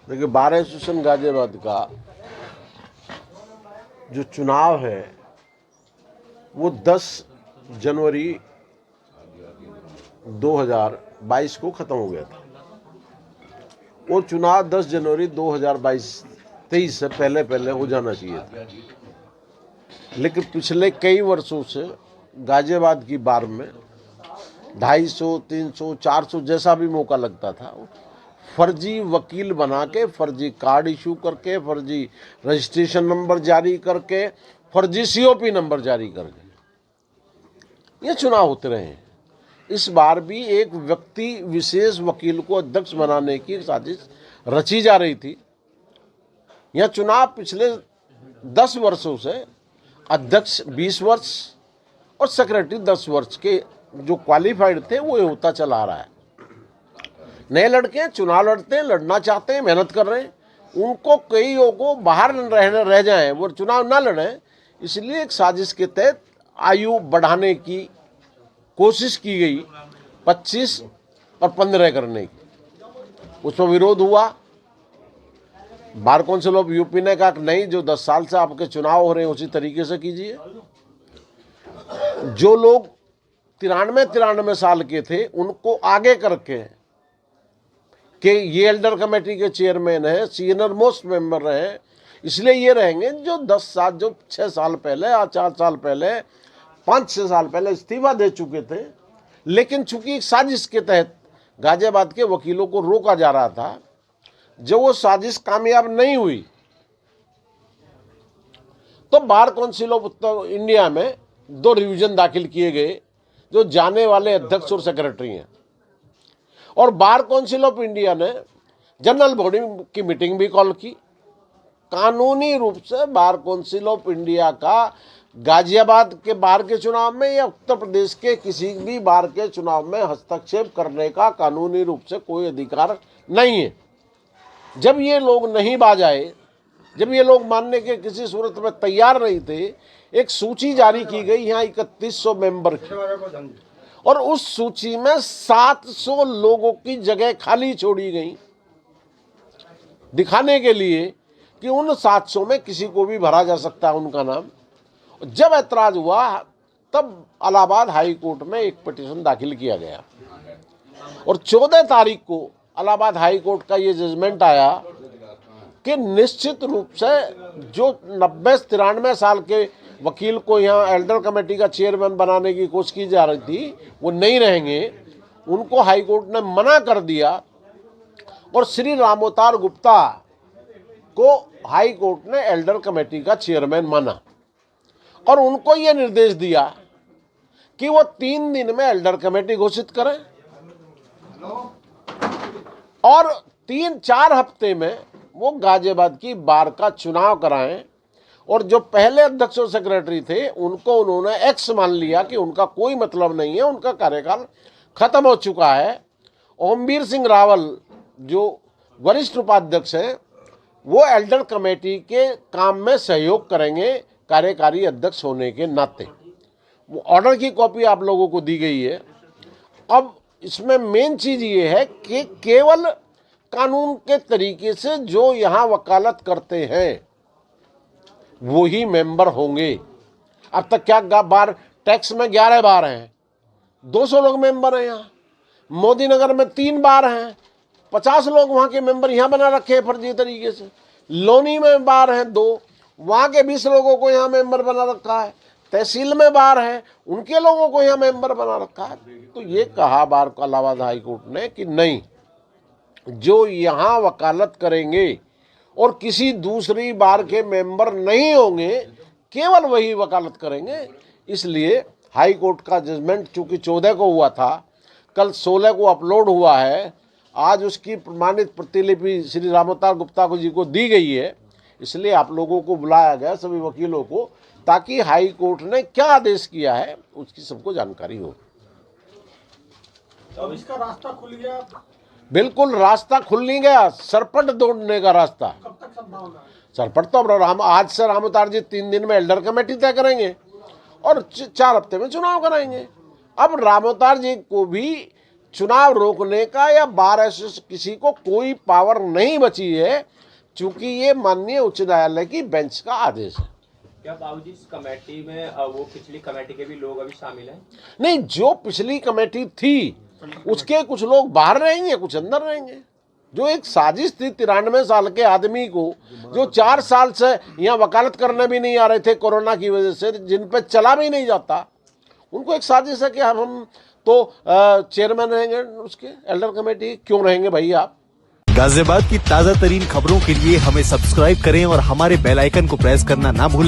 देखिए, bar association Ghaziabad का जो चुनाव है वो 10 जनवरी 2022 को ख़त्म हो गया था। वो चुनाव 10 जनवरी 2023 से पहले हो जाना चाहिए था, लेकिन पिछले कई वर्षों से गाजियाबाद की बार में 250, 300, 400 जैसा भी मौका लगता था, फर्जी वकील बना के, फर्जी कार्ड इशू करके, फर्जी रजिस्ट्रेशन नंबर जारी करके, फर्जी सीओपी नंबर जारी करके ये चुनाव होते रहे हैं। इस बार भी एक व्यक्ति विशेष वकील को अध्यक्ष बनाने की साजिश रची जा रही थी। यह चुनाव पिछले 10 वर्षों से अध्यक्ष 20 वर्ष और सेक्रेटरी 10 वर्ष के जो क्वालिफाइड थे वो होता चला आ रहा है। नए लड़के चुनाव लड़ते हैं, लड़ना चाहते हैं, मेहनत कर रहे हैं, उनको कईयों को बाहर रह जाएं, वो चुनाव ना लड़ें, इसलिए एक साजिश के तहत आयु बढ़ाने की कोशिश की गई, 25 और 15 करने की। उसमें विरोध हुआ। बार काउंसिल ऑफ यूपी ने कहा नहीं, जो 10 साल से आपके चुनाव हो रहे हैं उसी तरीके से कीजिए। जो लोग 93 साल के थे उनको आगे करके कि ये एल्डर कमेटी के चेयरमैन है, सीनियर मोस्ट मेंबर रहे, इसलिए ये रहेंगे। जो 10 साल, जो 6 साल पहले या 4 साल पहले, 5-6 साल पहले इस्तीफा दे चुके थे, लेकिन चूंकि एक साजिश के तहत गाजियाबाद के वकीलों को रोका जा रहा था, जब वो साजिश कामयाब नहीं हुई तो bar council of Uttar India में 2 रिवीजन दाखिल किए गए जो जाने वाले अध्यक्ष और सेक्रेटरी हैं। और बार काउंसिल ऑफ इंडिया ने जनरल बॉडी की मीटिंग भी कॉल की। कानूनी रूप से बार काउंसिल ऑफ इंडिया का गाजियाबाद के बार के चुनाव में या उत्तर प्रदेश के किसी भी बार के चुनाव में हस्तक्षेप करने का कानूनी रूप से कोई अधिकार नहीं है। जब ये लोग नहीं बाज आए, जब ये लोग मानने के किसी सूरत में तैयार नहीं थे, एक सूची जारी की गई यहाँ 3100 मेंबर की, और उस सूची में 700 लोगों की जगह खाली छोड़ी गई, दिखाने के लिए कि उन 700 में किसी को भी भरा जा सकता है उनका नाम। जब ऐतराज हुआ तब इलाहाबाद हाई कोर्ट में एक पिटीशन दाखिल किया गया और 14 तारीख को इलाहाबाद हाई कोर्ट का ये जजमेंट आया कि निश्चित रूप से जो 90-93 साल के वकील को यहाँ एल्डर कमेटी का चेयरमैन बनाने की कोशिश की जा रही थी वो नहीं रहेंगे। उनको हाई कोर्ट ने मना कर दिया और श्री रामोतार गुप्ता को हाई कोर्ट ने एल्डर कमेटी का चेयरमैन माना और उनको ये निर्देश दिया कि वो 3 दिन में एल्डर कमेटी घोषित करें और 3-4 हफ्ते में वो गाजियाबाद की बार का चुनाव कराएं। और जो पहले अध्यक्ष और सेक्रेटरी थे उनको उन्होंने एक्स मान लिया कि उनका कोई मतलब नहीं है, उनका कार्यकाल खत्म हो चुका है। ओमवीर सिंह रावल जो वरिष्ठ उपाध्यक्ष हैं वो एल्डर कमेटी के काम में सहयोग करेंगे कार्यकारी अध्यक्ष होने के नाते। वो ऑर्डर की कॉपी आप लोगों को दी गई है। अब इसमें मेन चीज ये है कि केवल कानून के तरीके से जो यहाँ वकालत करते हैं वो ही मेंबर होंगे। अब तक क्या बार टैक्स में 11 बार हैं, 200 लोग मेंबर हैं। यहाँ मोदी नगर में 3 बार हैं, 50 लोग वहाँ के मेंबर यहाँ बना रखे हैं फर्जी तरीके से। लोनी में बार हैं 2, वहाँ के 20 लोगों को यहाँ मेंबर बना रखा है। तहसील में बार है, उनके लोगों को यहाँ मेंबर बना रखा है। तो ये कहा बार का इलाहाबाद हाई कोर्ट ने कि नहीं, जो यहाँ वकालत करेंगे और किसी दूसरी बार के मेंबर नहीं होंगे, केवल वही वकालत करेंगे। इसलिए हाई कोर्ट का जजमेंट चूंकि 14 को हुआ था, कल 16 को अपलोड हुआ है, आज उसकी प्रमाणित प्रतिलिपि श्री रामोतार गुप्ता को जी को दी गई है। इसलिए आप लोगों को बुलाया गया, सभी वकीलों को, ताकि हाई कोर्ट ने क्या आदेश किया है उसकी सबको जानकारी हो। अब इसका रास्ता खुल गया? बिल्कुल रास्ता खुल नहीं गया, सरपट दौड़ने का रास्ता। कब तक संभावना है? सरपट तो अब आज से रामोतार जी 3 दिन में एल्डर कमेटी तय करेंगे और 4 हफ्ते में चुनाव कराएंगे। अब रामोतार जी को भी चुनाव रोकने का या बार एसोसिएशन किसी को कोई पावर नहीं बची है, क्योंकि ये माननीय उच्च न्यायालय की बेंच का आदेश है। क्या बाबूजी इस कमेटी में वो पिछली कमेटी के भी लोग अभी शामिल हैं? नहीं, जो पिछली कमेटी थी उसके कुछ लोग बाहर रहेंगे, कुछ अंदर रहेंगे। जो एक साजिश थी 93 साल के आदमी को, जो 4 साल से यहाँ वकालत करने भी नहीं आ रहे थे कोरोना की वजह से, जिन पे चला भी नहीं जाता, उनको एक साजिश है कि हम तो चेयरमैन रहेंगे उसके एल्डर कमेटी। क्यों रहेंगे भाई आप? गाजियाबाद की ताजा तरीन खबरों के लिए हमें सब्सक्राइब करें और हमारे बेल आइकन को प्रेस करना ना भूलें।